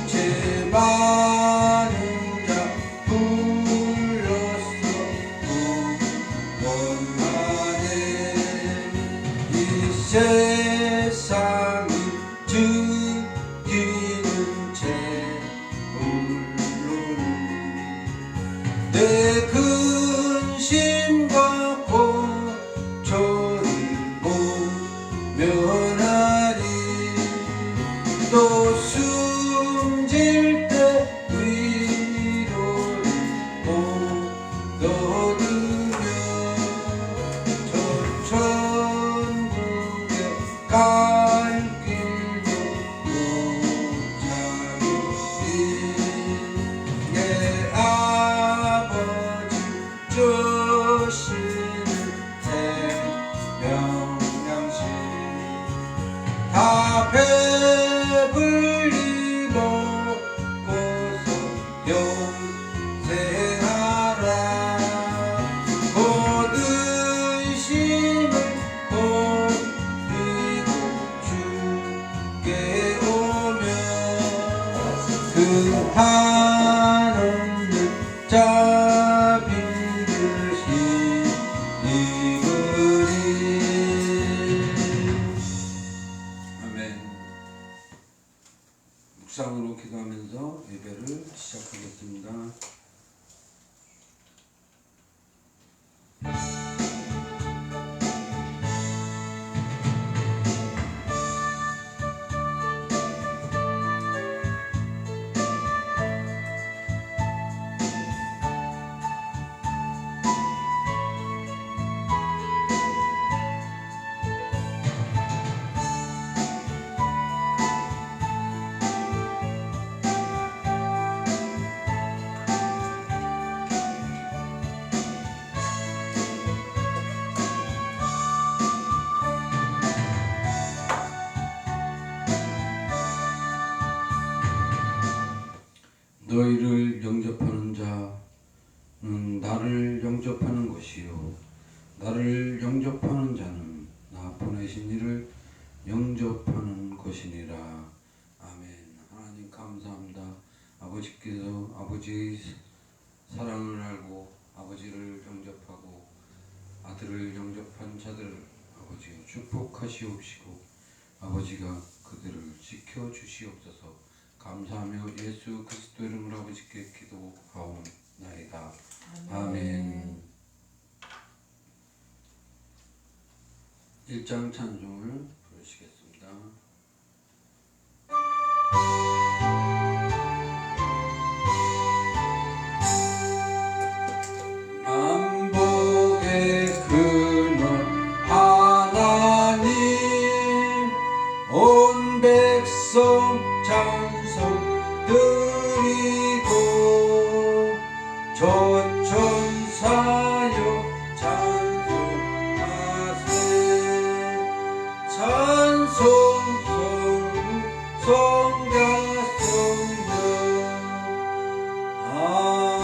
죄 많은 자 불렀어 구원하네. 이 세상이 죽이는 죄물로는 내 근심과 고초를 모면하리. 또 숨질 때 위로를 못 얻으며 저 천국에 갈 길도 못 찾으리. 내 아버지 주시는 생명양식 다 배불리 먹고서 영생하라. 곧 의심을 버리고 주께 오면 그 한없는 자비를 힘입으리. 아멘. 묵상으로 기도하면서 예배를 시작하겠습니다. 너희를 영접하는 자는 나를 영접하는 것이요 나를 영접하는 자는 나 보내신 이를 영접하는 것이니라. 아멘. 하나님 감사합니다. 아버지께서 아버지의 사랑을 알고 아버지를 영접하고 아들을 영접한 자들을 아버지가 축복하시옵시고 아버지가 그들을 지켜주시옵소서. 감사하며 예수 그리스도 이름으로 아버지께 기도하옵나이다. 아멘. 1장 찬송을 부르시겠습니다. 만복의 근원 하나님 온 백성 찬송 드리고 조천사여 찬송하세. 찬송 성자 성령 아멘.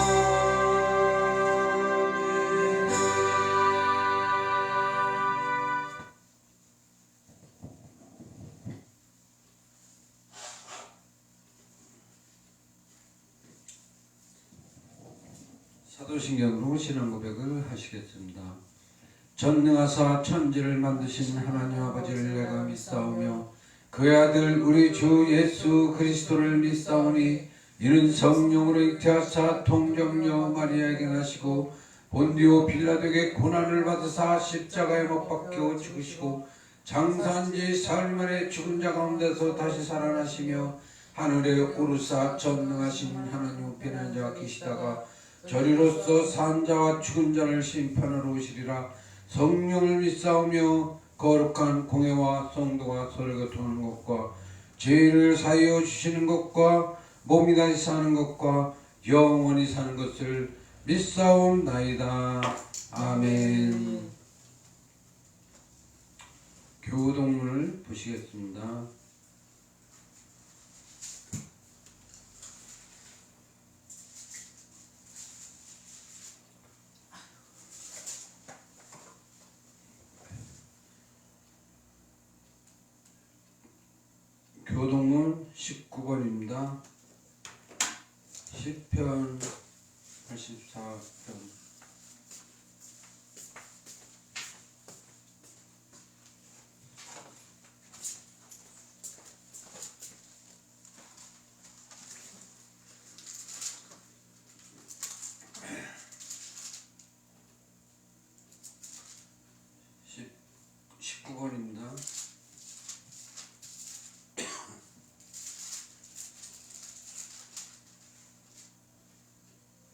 사도신경으로 신앙 고백을 하시겠습니다. 전능하사 천지를 만드신 하나님 아버지를 내가 믿사오며 그의 아들 우리 주 예수 그리스도를 믿사오니 이는 성령으로 잉태하사 통정녀 마리아에게 나시고 본디오 빌라도에게 고난을 받으사 십자가에 못 박혀 죽으시고 장사한 지 사흘 만에 죽은 자 가운데서 다시 살아나시며 하늘에 오르사 전능하신 하나님 우편에 앉아 계시다가 저리로서 산 자와 죽은 자를 심판하러 오시리라. 성령을 믿사오며 거룩한 공회와 성도가 서로 교통하는 것과 죄를 사하여 주시는 것과 몸이 다시 사는 것과 영원히 사는 것을 믿사옵나이다. 아멘. 교동문을 보시겠습니다. 교동문 19번입니다. 시편 84편. 십 19번입니다.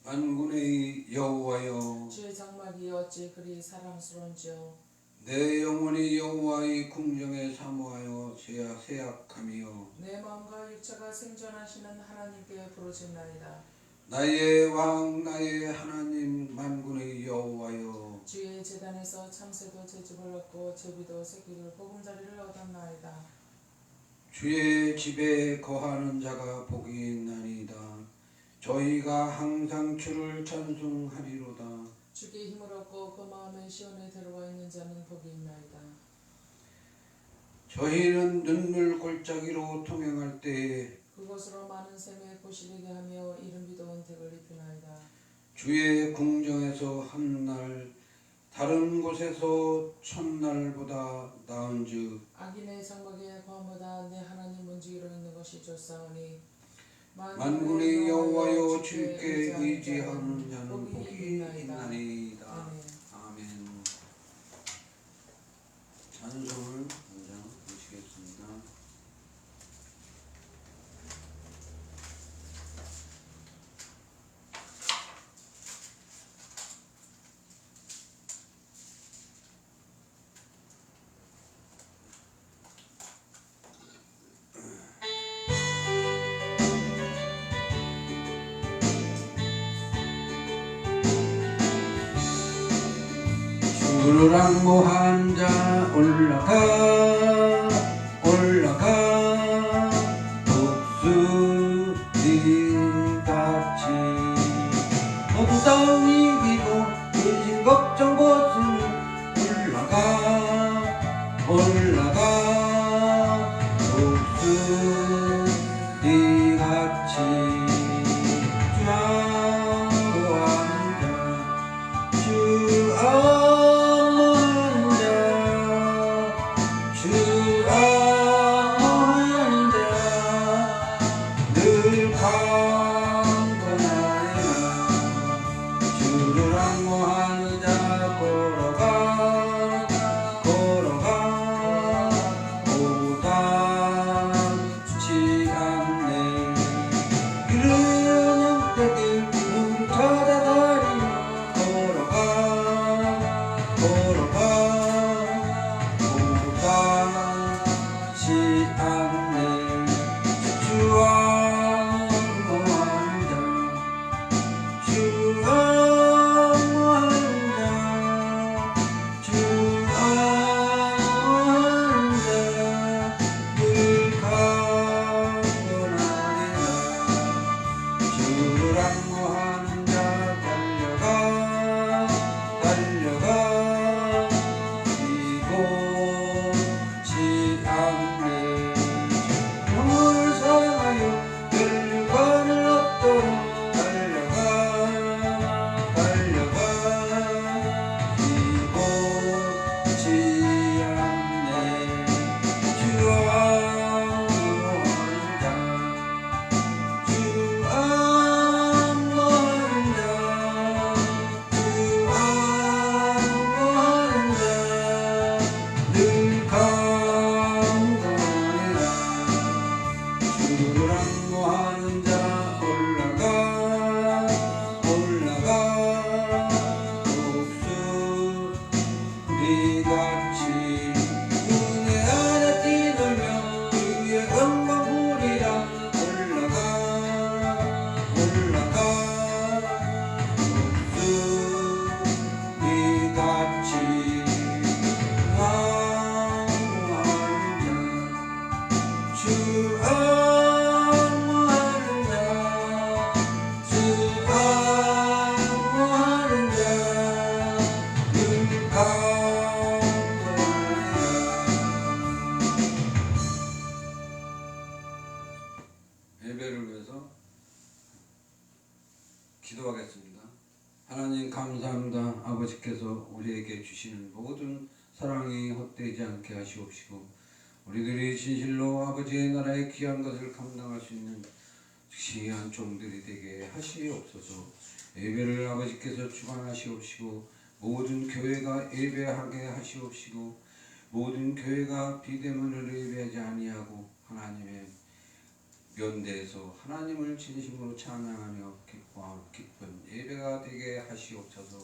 만군의 여호와여, 주의 장막이 어찌 그리 사랑스러운지요. 내 영혼이 여호와의 궁정에 사모하여 세약함이여. 내 마음과 육체가 생존하시는 하나님께 부르짖나이다. 나의 왕 나의 하나님 만군의 여호와여, 주의 제단에서 참새도 제집을 얻고 제비도 새끼를 보금자리를 얻었나이다. 주의 집에 거하는 자가 복이 있나이다. 저희가 항상 주를 찬송하리로다. 주께 힘을 얻고 그 마음에 시온에 들어와 있는 자는 복이 있나이다. 저희는 눈물 골짜기로 통행할 때에 그곳으로 많은 샘에 고시리게 하며 이른 비도 은택을 입히나이다. 주의 궁정에서 한 날 다른 곳에서 첫날보다 나은즉 악인의 장막의 과보다 내 하나님 문지기로 있는 것이 좋사오니 만군의 여호와여, 주께 의지하는 자는 복이 있나이다. 아멘. 찬송을 먼저 보시겠습니다. 주랑모한 자 올라가 독수리같이 모두 다 이기고 의심 걱정 벗으며 올라가 독수리같이 주랑모한 자 예배를 위해서 기도하겠습니다. 하나님 감사합니다. 아버지께서 우리에게 주시는 모든 사랑이 헛되지 않게 하시옵시고 우리들이 진실로 아버지의 나라의 귀한 것을 감당할 수 있는 귀한 종들이 되게 하시옵소서. 예배를 아버지께서 주관하시옵시고 모든 교회가 예배하게 하시옵시고 모든 교회가 비대면으로 예배하지 아니하고 하나님의 면대에서 하나님을 진심으로 찬양하며 기쁜 예배가 되게 하시옵소서.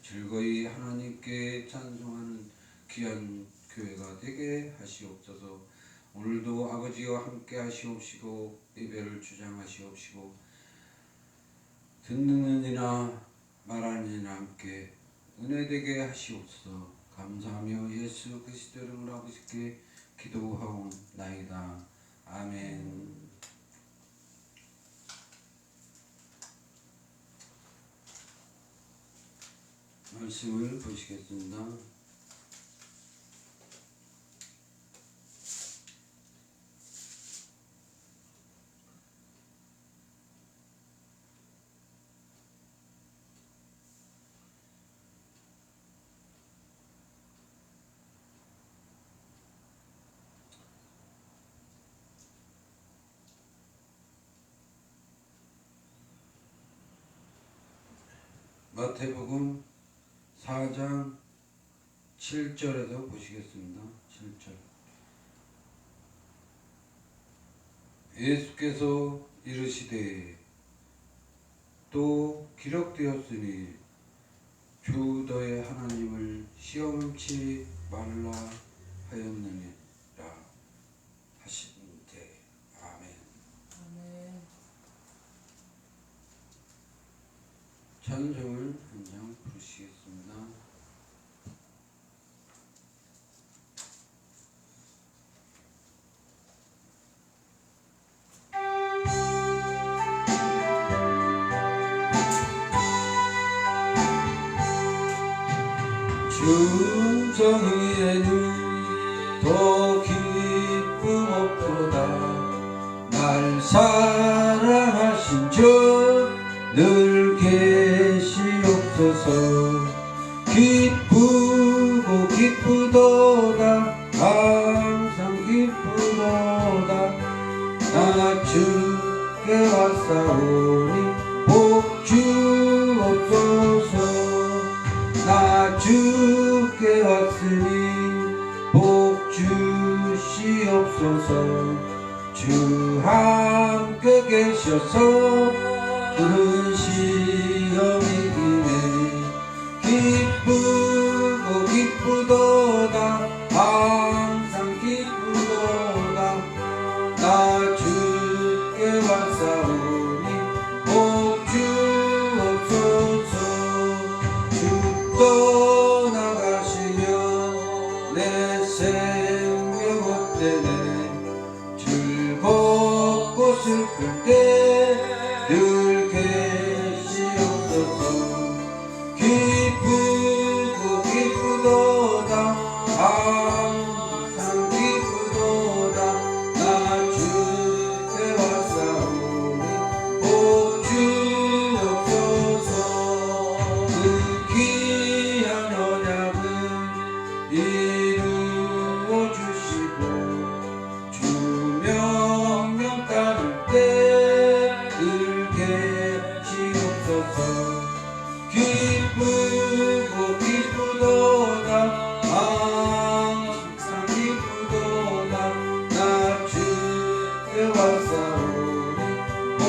즐거이 하나님께 찬송하는 귀한 교회가 되게 하시옵소서. 오늘도 아버지와 함께 하시옵시고 예배를 주장하시옵시고 듣는 이나 말하는 이나 함께 은혜되게 하시옵소서. 감사하며 예수 그리스도 이름으로 아버지께 기도하옵나이다. 아멘. 말씀을 보시겠습니다. 마태복음 4장 7절에서 보시겠습니다. 7절. 예수께서 이르시되 또 기록되었으니 주 너의 하나님을 시험치 말라 하였느니라 하시는데 아멘. 아멘. 찬송을 한 장 부르시겠습니다. 중성에는 더 기쁨 없도다. 날 사랑하신 주 늘 계시옵소서. 기쁘고 기쁘도다. 항상 기쁘도다. 나 주께 왔사오니 복 주옵소서. 나 주께 왔으니 복 주시옵소서. 주 함께 계셔서 그런 시험이 기네. 기쁘고 기쁘도다. 항상 기쁘도다. 나 주께 왔사오니 복 주옵소서. 주 떠나가시며 내 생명 헛되네. 즐겁고 슬플 때 늘 계시옵소서. 기쁘고 기쁘도다. 항상 기쁘도다. 나 주께 왔사오니 복 주옵소서. 그 귀한 언약을 이루어 주시고 주 명령 따를 때 늘 계시옵소서. 기쁘고 기쁘도다. 항상 기쁘도다. 나 주께 왔사오니 복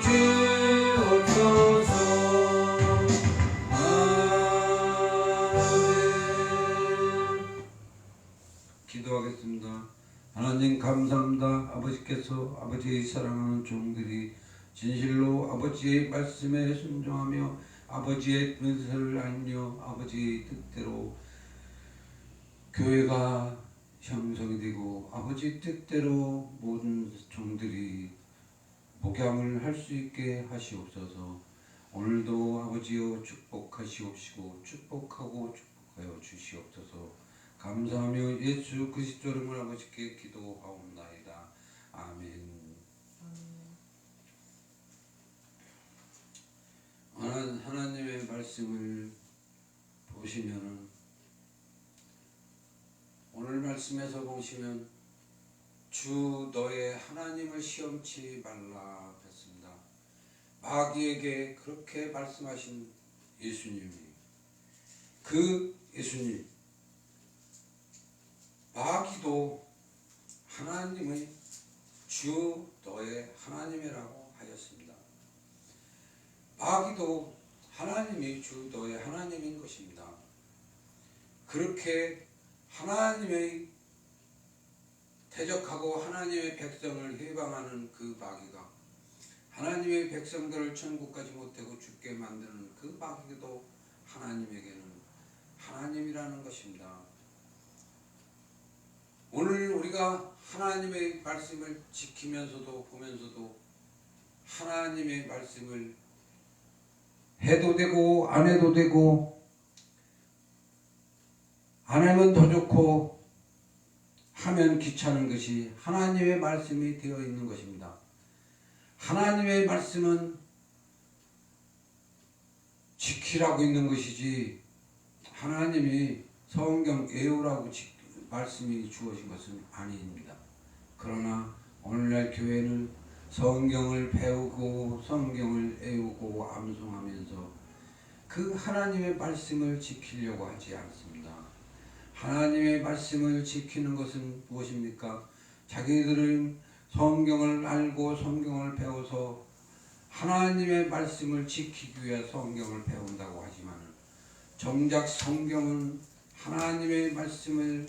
주옵소서. 아멘. 기도하겠습니다. 하나님 감사합니다. 아버지께서 아버지의 사랑하는 종들이 진실로 아버지의 말씀에 순종하며 아버지의 뜻을 알며 아버지의 뜻대로 교회가 형성이 되고 아버지 뜻대로 모든 종들이 목양을 할 수 있게 하시옵소서. 오늘도 아버지여 축복하시옵시고 축복하고 축복하여 주시옵소서. 감사하며 예수 그리스도 이름으로 아버지께 기도하옵나이다. 아멘. 아멘. 보시면은 오늘 말씀에서 보시면 주 너의 하나님을 시험치 말라 했습니다. 마귀에게 그렇게 말씀하신 예수님이, 그 예수님, 마귀도 하나님의 주 너의 하나님이라고 하였습니다. 마귀도 하나님이 주 너의 하나님인 것입니다. 그렇게 하나님의 대적하고 하나님의 백성을 해방하는 그 마귀가 하나님의 백성들을 천국까지 못하고 죽게 만드는 그 마귀도 하나님에게는 하나님이라는 것입니다. 오늘 우리가 하나님의 말씀을 지키면서도 보면서도 하나님의 말씀을 해도 되고 안 해도 되고 안 하면 더 좋고 하면 귀찮은 것이 하나님의 말씀이 되어 있는 것입니다. 하나님의 말씀은 지키라고 있는 것이지 하나님이 성경 외우라고 말씀이 주어진 것은 아닙니다. 그러나 오늘날 교회는 성경을 배우고 성경을 외우고 암송하면서 그 하나님의 말씀을 지키려고 하지 않습니다. 하나님의 말씀을 지키는 것은 무엇입니까? 자기들은 성경을 알고 성경을 배워서 하나님의 말씀을 지키기 위해 성경을 배운다고 하지만 정작 성경은 하나님의 말씀을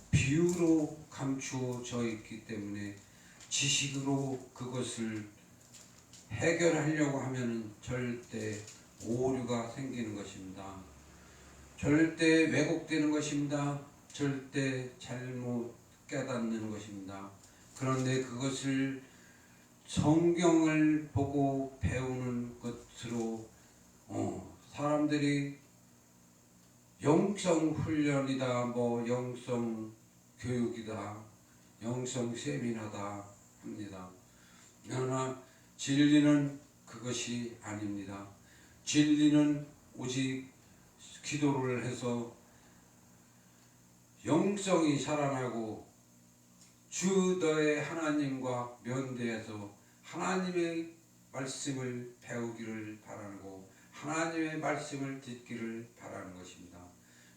비유로 감추어져 있기 때문에 지식으로 그것을 해결하려고 하면 절대 오류가 생기는 것입니다. 절대 왜곡되는 것입니다. 절대 잘못 깨닫는 것입니다. 그런데 그것을 성경을 보고 배우는 것으로 사람들이 영성 훈련이다, 영성 교육이다, 영성 세미나다 합니다. 그러나 진리는 그것이 아닙니다. 진리는 오직 기도를 해서 영성이 살아나고 주 너의 하나님과 면대해서 하나님의 말씀을 배우기를 바라고 하나님의 말씀을 듣기를 바라는 것입니다.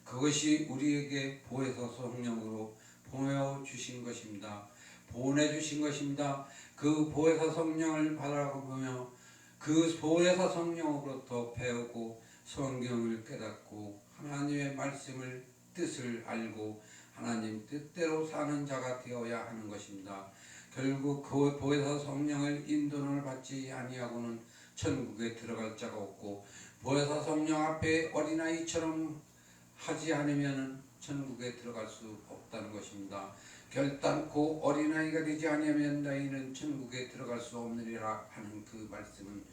그것이 우리에게 보혜사 성령으로 보내주신 것입니다. 보내주신 것입니다. 그 보혜사 성령을 바라보며 그 보혜사 성령으로부터 배우고 성경을 깨닫고 하나님의 말씀을 뜻을 알고 하나님 뜻대로 사는 자가 되어야 하는 것입니다. 결국 그 보혜사 성령을 인도를 받지 아니하고는 천국에 들어갈 자가 없고 보혜사 성령 앞에 어린아이처럼 하지 않으면 천국에 들어갈 수 없다는 것입니다. 결단코 어린아이가 되지 아니하면 너희는 천국에 들어갈 수 없느니라 하는 그 말씀은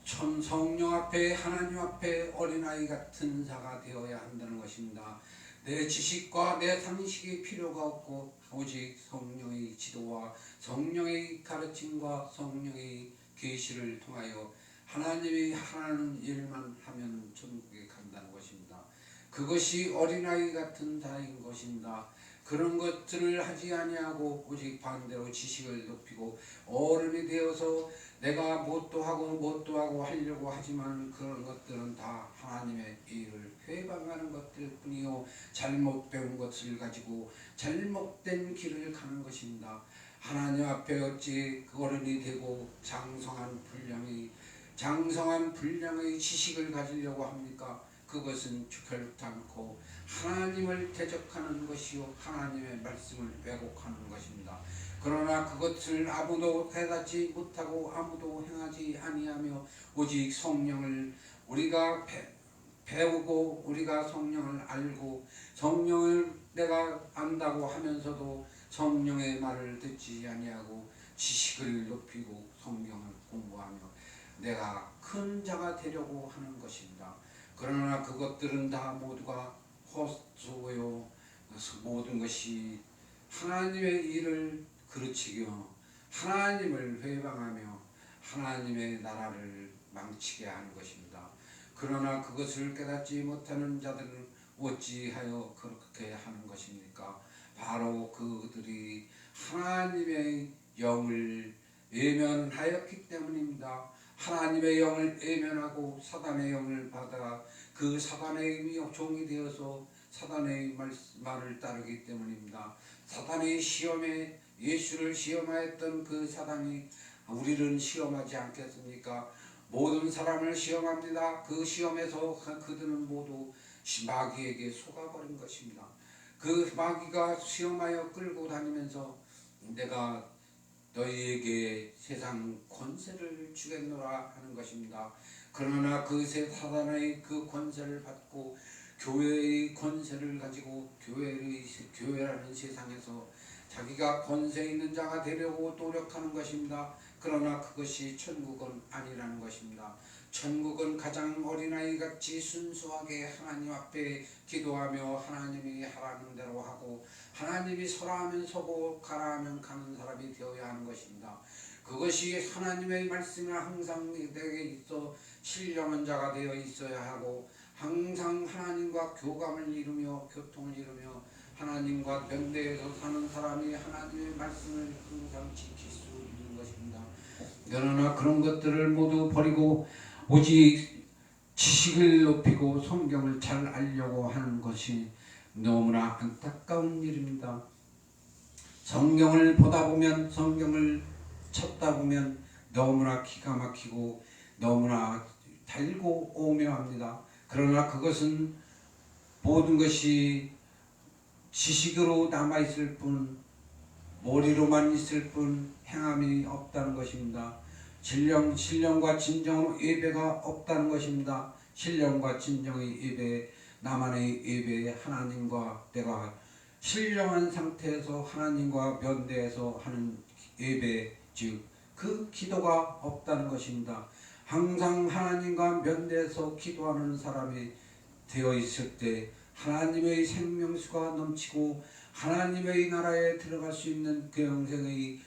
성령 앞에 하나님 앞에 어린아이 같은 자가 되어야 한다는 것입니다. 내 지식과 내 상식이 필요가 없고 오직 성령의 지도와 성령의 가르침과 성령의 계시를 통하여 하나님이 하라는 일만 하면 천국에 간다는 것입니다. 그것이 어린아이 같은 자인 것입니다. 그런 것들을 하지 아니하고 오직 반대로 지식을 높이고 어른이 되어서 내가 뭣도 하고 하려고 하지만 그런 것들은 다 하나님의 일을 회방하는 것들 뿐이요 잘못 배운 것을 가지고 잘못된 길을 가는 것입니다. 하나님 앞에 어찌 그 어른이 되고 장성한 분량의 지식을 가지려고 합니까? 그것은 결단코 하나님을 대적하는 것이요 하나님의 말씀을 왜곡하는 것입니다. 그러나 그것을 아무도 깨닫지 못하고 아무도 행하지 아니하며 오직 성령을 우리가 배우고 우리가 성령을 알고 성령을 내가 안다고 하면서도 성령의 말을 듣지 아니하고 지식을 높이고 성경을 공부하며 내가 큰 자가 되려고 하는 것입니다. 그러나 그것들은 다 모두가 헛소요. 모든 것이 하나님의 일을 그르치며 하나님을 회방하며 하나님의 나라를 망치게 하는 것입니다. 그러나 그것을 깨닫지 못하는 자들은 어찌하여 그렇게 하는 것입니까? 바로 그들이 하나님의 영을 외면하였기 때문입니다. 하나님의 영을 외면하고 사단의 영을 받아 그 사단의 종이 되어서 사단의 말을 따르기 때문입니다. 사단의 시험에 예수를 시험하였던 그 사단이 우리를 시험하지 않겠습니까? 모든 사람을 시험합니다. 그 시험에서 그들은 모두 마귀에게 속아버린 것입니다. 그 마귀가 시험하여 끌고 다니면서 내가 너희에게 세상 권세를 주겠노라 하는 것입니다. 그러나 그 사단의 그 권세를 받고 교회의 권세를 가지고 교회라는 세상에서 자기가 권세 있는 자가 되려고 노력하는 것입니다. 그러나 그것이 천국은 아니라는 것입니다. 천국은 가장 어린아이같이 순수하게 하나님 앞에 기도하며 하나님이 하라는 대로 하고 하나님이 서라 하면 서고 가라 하면 가는 사람이 되어야 하는 것입니다. 그것이 하나님의 말씀이 항상 내게 있어 신령한 자가 되어 있어야 하고 항상 하나님과 교감을 이루며 교통을 이루며 하나님과 연대해서 사는 사람이 하나님의 말씀을 항상 지킬 수 있는 것입니다. 그러나 그런 것들을 모두 버리고 오직 지식을 높이고 성경을 잘 알려고 하는 것이 너무나 안타까운 일입니다. 성경을 보다 보면 성경을 찾다 보면 너무나 기가 막히고 너무나 달고 오묘합니다. 그러나 그것은 모든 것이 지식으로 남아있을 뿐 머리로만 있을 뿐 행함이 없다는 것입니다. 신령과 진정으로 예배가 없다는 것입니다. 신령과 진정의 예배, 나만의 예배, 하나님과 내가 신령한 상태에서 하나님과 면대해서 하는 예배, 즉 그 기도가 없다는 것입니다. 항상 하나님과 면대해서 기도하는 사람이 되어 있을 때 하나님의 생명수가 넘치고 하나님의 나라에 들어갈 수 있는 그 영생의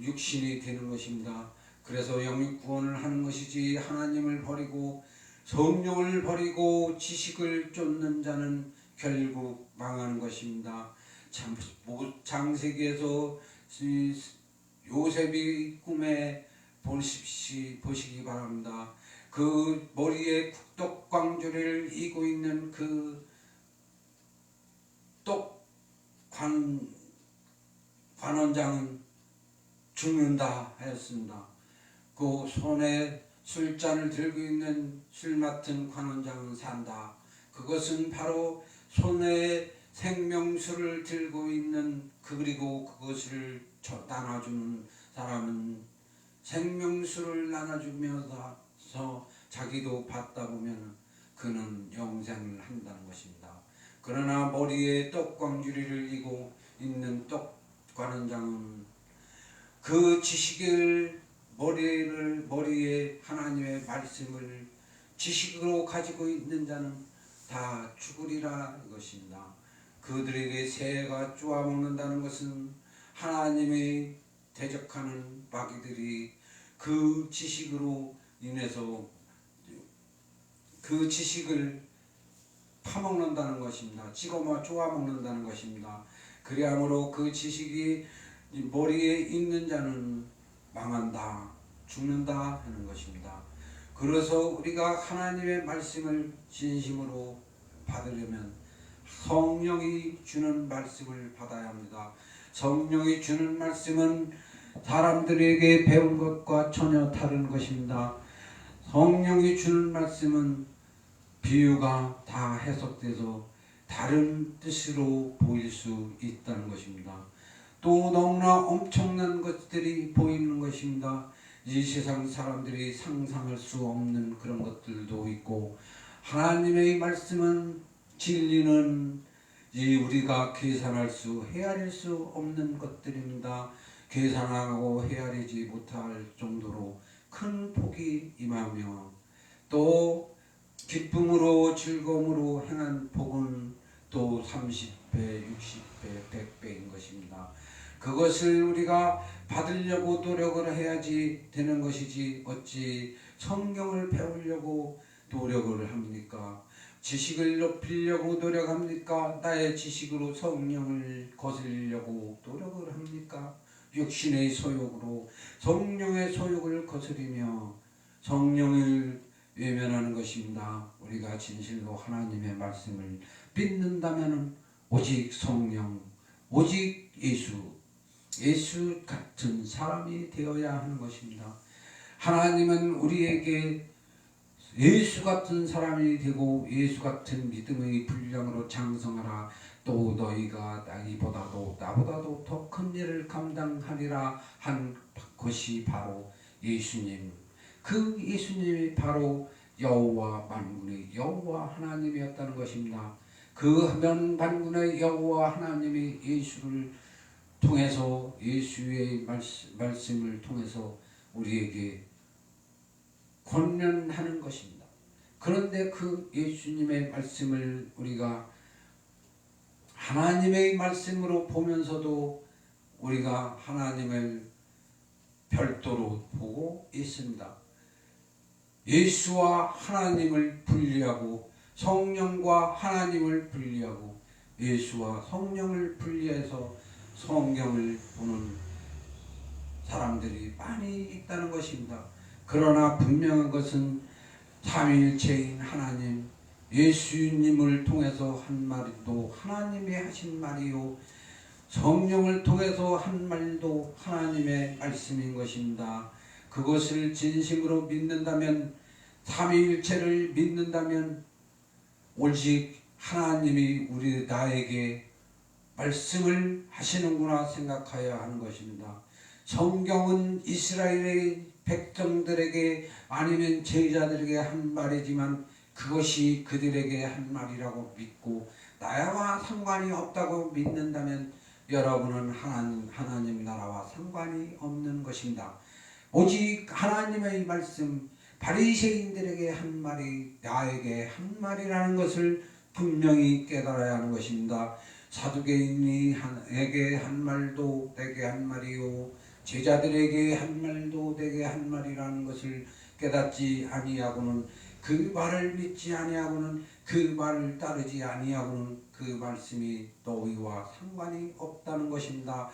육신이 되는 것입니다. 그래서 영육 구원을 하는 것이지 하나님을 버리고 성령을 버리고 지식을 쫓는 자는 결국 망하는 것입니다. 창세기에서 요셉이 꿈에 보시기 바랍니다. 그 머리에 떡광주를 이고 있는 그 관원장은 죽는다 하였습니다. 그 손에 술잔을 들고 있는 술 맡은 관원장은 산다. 그것은 바로 손에 생명수를 들고 있는 그리고 그것을 나눠주는 사람은 생명수를 나눠주면서 자기도 받다 보면 그는 영생을 한다는 것입니다. 그러나 머리에 떡광주리를 이고 있는 떡관원장은 그 지식을 머리에 하나님의 말씀을 지식으로 가지고 있는 자는 다 죽으리라 이것입니다. 그들에게 새가 쪼아먹는다는 것은 하나님의 대적하는 마귀들이 그 지식으로 인해서 그 지식을 파먹는다는 것입니다. 찍어 쪼아먹는다는 것입니다. 그리하므로 그 지식이 머리에 있는 자는 망한다, 죽는다 하는 것입니다. 그래서 우리가 하나님의 말씀을 진심으로 받으려면 성령이 주는 말씀을 받아야 합니다. 성령이 주는 말씀은 사람들에게 배운 것과 전혀 다른 것입니다. 성령이 주는 말씀은 비유가 다 해석돼서 다른 뜻으로 보일 수 있다는 것입니다. 또 너무나 엄청난 것들이 보이는 것입니다. 이 세상 사람들이 상상할 수 없는 그런 것들도 있고 하나님의 말씀은 진리는 우리가 계산할 수 헤아릴 수 없는 것들입니다. 계산하고 헤아리지 못할 정도로 큰 복이 임하며 또 기쁨으로 즐거움으로 행한 복은 또 30배, 60배, 100배인 것입니다. 그것을 우리가 받으려고 노력을 해야지 되는 것이지 어찌 성경을 배우려고 노력을 합니까? 지식을 높이려고 노력합니까? 나의 지식으로 성령을 거스리려고 노력을 합니까? 육신의 소욕으로 성령의 소욕을 거스리며 성령을 외면하는 것입니다. 우리가 진실로 하나님의 말씀을 믿는다면 오직 성령, 오직 예수 같은 사람이 되어야 하는 것입니다. 하나님은 우리에게 예수 같은 사람이 되고 예수 같은 믿음의 분량으로 장성하라. 또 너희가 나보다도 더 큰 일을 감당하리라 한 것이 바로 예수님. 그 예수님이 바로 여호와 만군의 여호와 하나님이었다는 것입니다. 그 만군의 여호와 하나님이 예수를 통해서 예수의 말씀을 통해서 우리에게 권면하는 것입니다. 그런데 그 예수님의 말씀을 우리가 하나님의 말씀으로 보면서도 우리가 하나님을 별도로 보고 있습니다. 예수와 하나님을 분리하고 성령과 하나님을 분리하고 예수와 성령을 분리해서 성경을 보는 사람들이 많이 있다는 것입니다. 그러나 분명한 것은 삼위일체인 하나님 예수님을 통해서 한 말도 하나님이 하신 말이요 성령을 통해서 한 말도 하나님의 말씀인 것입니다. 그것을 진심으로 믿는다면 삼위일체를 믿는다면 오직 하나님이 나에게 말씀을 하시는구나 생각해야 하는 것입니다. 성경은 이스라엘의 백성들에게 아니면 제자들에게 한 말이지만 그것이 그들에게 한 말이라고 믿고 나와 상관이 없다고 믿는다면 여러분은 하나님 나라와 상관이 없는 것입니다. 오직 하나님의 말씀 바리새인들에게 한 말이 나에게 한 말이라는 것을 분명히 깨달아야 하는 것입니다. 사두개인에게 한 말도 내게 한 말이요 제자들에게 한 말도 내게 한 말이라는 것을 깨닫지 아니하고는 그 말을 믿지 아니하고는 그 말을 따르지 아니하고는 그 말씀이 너희와 상관이 없다는 것입니다.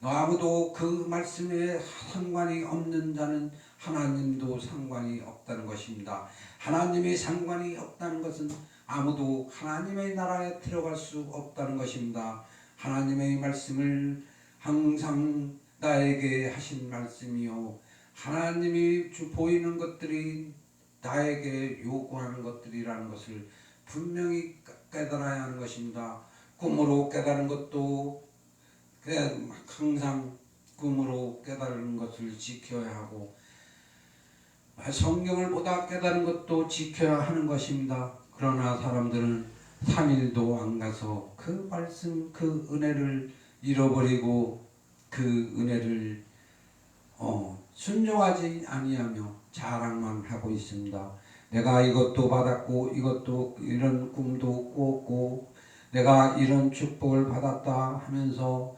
아무도 그 말씀에 상관이 없는 자는 하나님도 상관이 없다는 것입니다. 하나님의 상관이 없다는 것은 아무도 하나님의 나라에 들어갈 수 없다는 것입니다. 하나님의 말씀을 항상 나에게 하신 말씀이요 하나님이 보이는 것들이 나에게 요구하는 것들이라는 것을 분명히 깨달아야 하는 것입니다. 꿈으로 깨달은 것도 항상 꿈으로 깨달은 것을 지켜야 하고 성경을 보다 깨달은 것도 지켜야 하는 것입니다. 그러나 사람들은 3일도 안 가서 그 말씀 그 은혜를 잃어버리고 그 은혜를 순종하지 아니하며 자랑만 하고 있습니다. 내가 이것도 받았고 이것도 이런 꿈도 꾸었고 내가 이런 축복을 받았다 하면서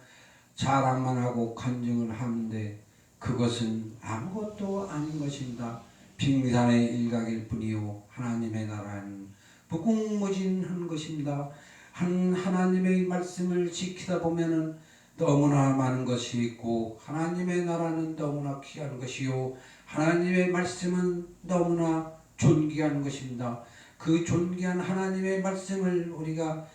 자랑만 하고 간증을 하는데 그것은 아무것도 아닌 것입니다. 빙산의 일각일 뿐이요 하나님의 나라는 무궁무진한 것입니다. 하나님의 말씀을 지키다 보면은 너무나 많은 것이 있고 하나님의 나라는 너무나 귀한 것이요 하나님의 말씀은 너무나 존귀한 것입니다. 그 존귀한 하나님의 말씀을 우리가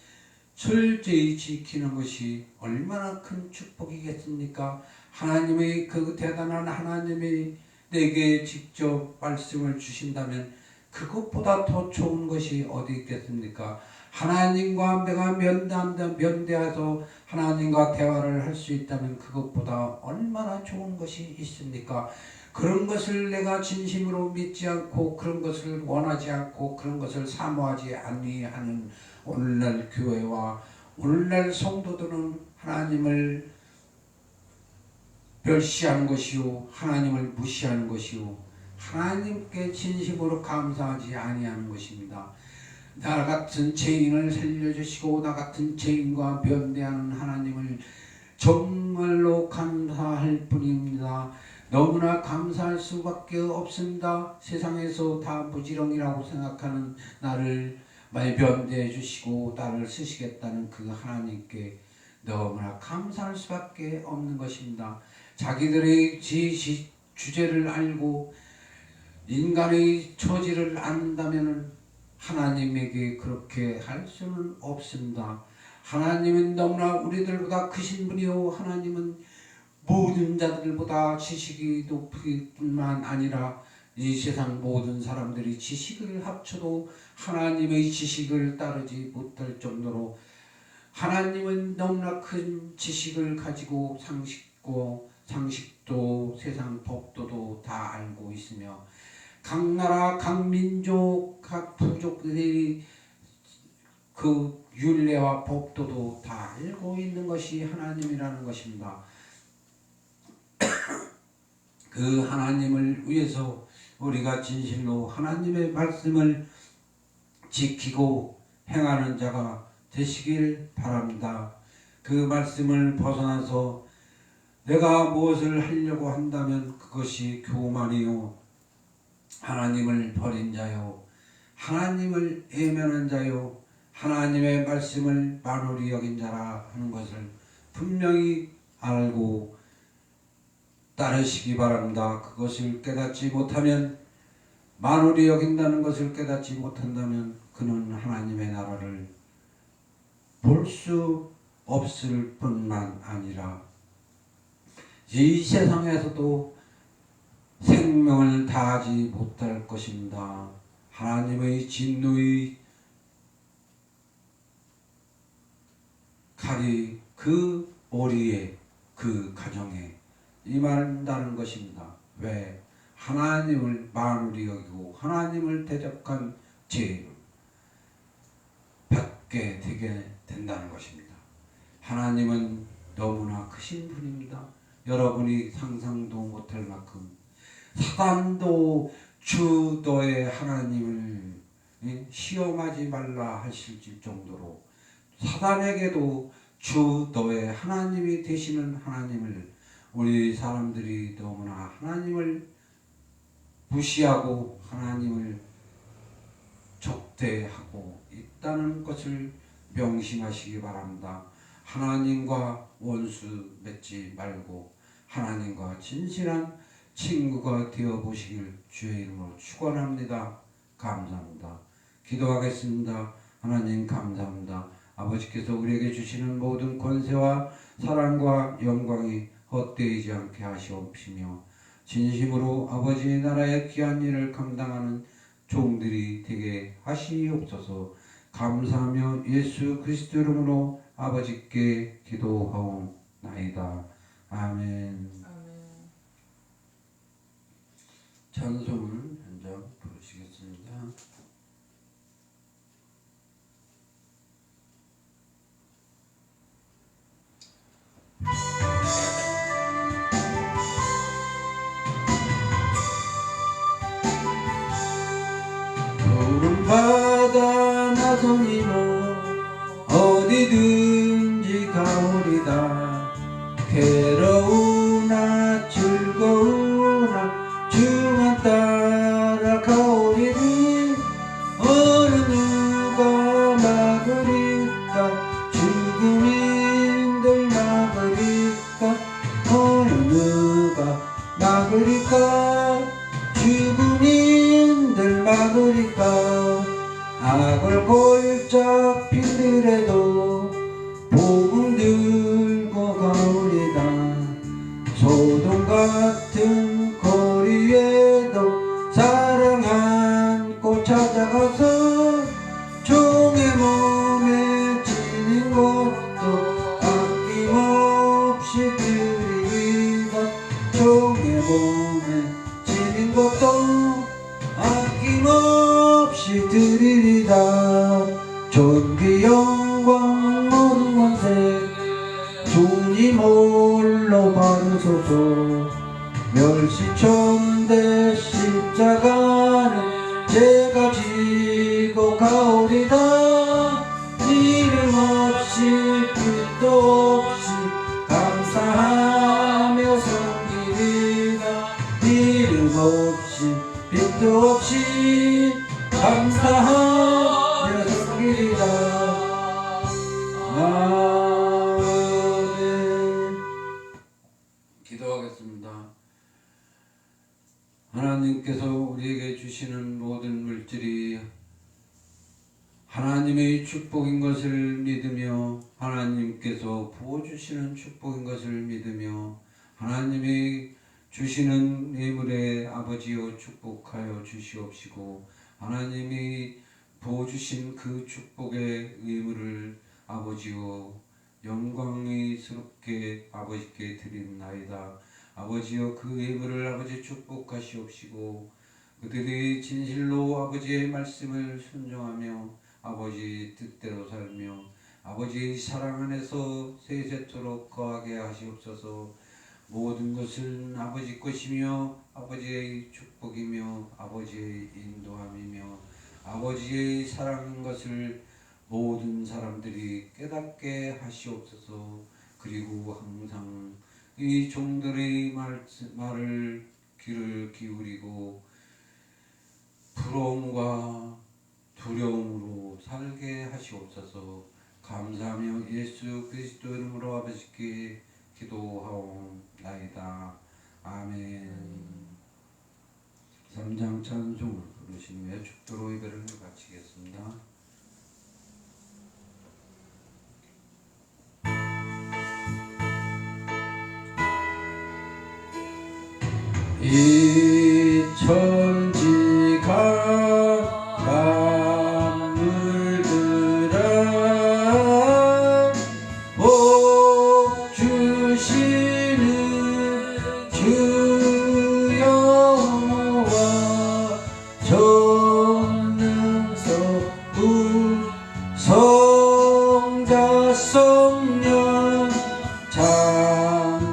철저히 지키는 것이 얼마나 큰 축복이겠습니까? 하나님의 그 대단한 하나님이 내게 직접 말씀을 주신다면 그것보다 더 좋은 것이 어디 있겠습니까? 하나님과 내가 면대해서 하나님과 대화를 할 수 있다면 그것보다 얼마나 좋은 것이 있습니까? 그런 것을 내가 진심으로 믿지 않고 그런 것을 원하지 않고 그런 것을 사모하지 아니하는 오늘날 교회와 오늘날 성도들은 하나님을 멸시하는 것이요 하나님을 무시하는 것이요 하나님께 진심으로 감사하지 아니하는 것입니다. 나 같은 죄인을 살려주시고 나 같은 죄인과 면대하는 하나님을 정말로 감사할 뿐입니다. 너무나 감사할 수밖에 없습니다. 세상에서 다 부지런이라고 생각하는 나를 말변대해 주시고 나를 쓰시겠다는 그 하나님께 너무나 감사할 수밖에 없는 것입니다. 자기들의 주제를 알고 인간의 처지를 안다면 하나님에게 그렇게 할 수는 없습니다. 하나님은 너무나 우리들보다 크신 분이요, 하나님은 모든 자들보다 지식이 높을 뿐만 아니라 이 세상 모든 사람들이 지식을 합쳐도 하나님의 지식을 따르지 못할 정도로 하나님은 너무나 큰 지식을 가지고 상식도 세상 법도도 다 알고 있으며 각 나라 각 민족 각 부족들이 그 율례와 법도도 다 알고 있는 것이 하나님이라는 것입니다. 그 하나님을 위해서 우리가 진실로 하나님의 말씀을 지키고 행하는 자가 되시길 바랍니다. 그 말씀을 벗어나서 내가 무엇을 하려고 한다면 그것이 교만이요, 하나님을 버린 자요, 하나님을 애면한 자요, 하나님의 말씀을 만홀히 여긴 자라 하는 것을 분명히 알고 따르시기 바랍니다. 그것을 깨닫지 못하면, 만홀히 여긴다는 것을 깨닫지 못한다면 그는 하나님의 나라를 볼 수 없을 뿐만 아니라 이 세상에서도 생명을 다하지 못할 것입니다. 하나님의 진노의 칼이 그 머리에, 그 가정에 임한다는 것입니다. 왜? 하나님을 만홀히 여기고 하나님을 대적한 죄를 받게 되게 된다는 것입니다. 하나님은 너무나 크신 분입니다. 여러분이 상상도 못할 만큼 사단도 주 너의 하나님을 시험하지 말라 하실 정도로 사단에게도 주 너의 하나님이 되시는 하나님을 우리 사람들이 너무나 하나님을 무시하고 하나님을 적대하고 있다는 것을 명심하시기 바랍니다. 하나님과 원수 맺지 말고 하나님과 진실한 친구가 되어 보시길 주의 이름으로 축원합니다. 감사합니다. 기도하겠습니다. 하나님 감사합니다. 아버지께서 우리에게 주시는 모든 권세와 사랑과 영광이 헛되지 않게 하시옵시며 진심으로 아버지 나라의 귀한 일을 감당하는 종들이 되게 하시옵소서. 감사하며 예수 그리스도 이름으로 아버지께 기도하옵나이다. 아멘. 찬송을 한 장 부르시겠습니다. 푸른 바다 나선이모 어디든지 가오리다. 괴로우나 즐거우나 주만 따라 가오리니 어느 누가 막으리까. 죽음인들 막으리까. 어느 누가 막으리까. 죽음인들 막으리까. 악을 골짝 피들에도 복음 들고 가오리다. 소돔 같은 거리에도 사랑 안고 찾아가서 종의 몸에 지닌 것도 아낌없이 드리리다. 종의 몸에 지닌 것도 아낌없이 드리리다. 존귀 영광 모든 권세 주님 홀로 받으소서. 멸시천대 십자가는 제가 지고 가오리다. 이름 없이 빛도 없이 감사하며 섬기리다. 이름 없이 빛도 없이 감사하며 섬기리라. 아멘. 기도하겠습니다. 하나님께서 우리에게 주시는 모든 물질이 하나님의 축복인 것을 믿으며 하나님께서 부어주시는 축복인 것을 믿으며 하나님이 주시는 예물에 아버지여 축복하여 주시옵시고 하나님이 부어주신 그 축복의 예물을 아버지여 영광스럽게 아버지께 드립나이다. 아버지여 그 예물을 아버지 축복하시옵시고 그들이 진실로 아버지의 말씀을 순종하며 아버지 뜻대로 살며 아버지의 사랑 안에서 세세토록 거하게 하시옵소서. 모든 것은 아버지 것이며 아버지의 축복이며 아버지의 인도함이며 아버지의 사랑인 것을 모든 사람들이 깨닫게 하시옵소서. 그리고 항상 이 종들의 말을 귀를 기울이고 부러움과 두려움으로 살게 하시옵소서. 감사하며 예수 그리스도 이름으로 아버지께 기도하옵나이다. 아멘. 3장 찬송을 부르신 후에 축도로 예배를 마치겠습니다. 이 천지가 만물들아 복 주시는 주 여호와 전능성 성자 성령 찬송하고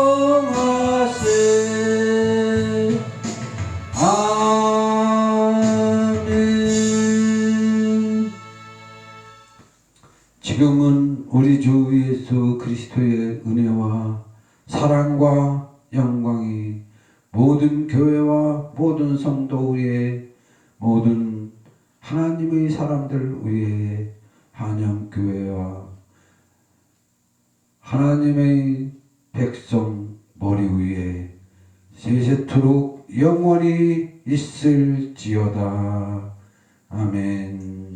찬송하세. 아멘. 지금은 우리 주 예수 그리스도의 은혜와 사랑과 영광이 모든 교회와 모든 성도 위에 모든 하나님의 사람들 위에 한영교회와 하나님의 백성 머리 위에 세세토록 영원히 있을지어다. 아멘.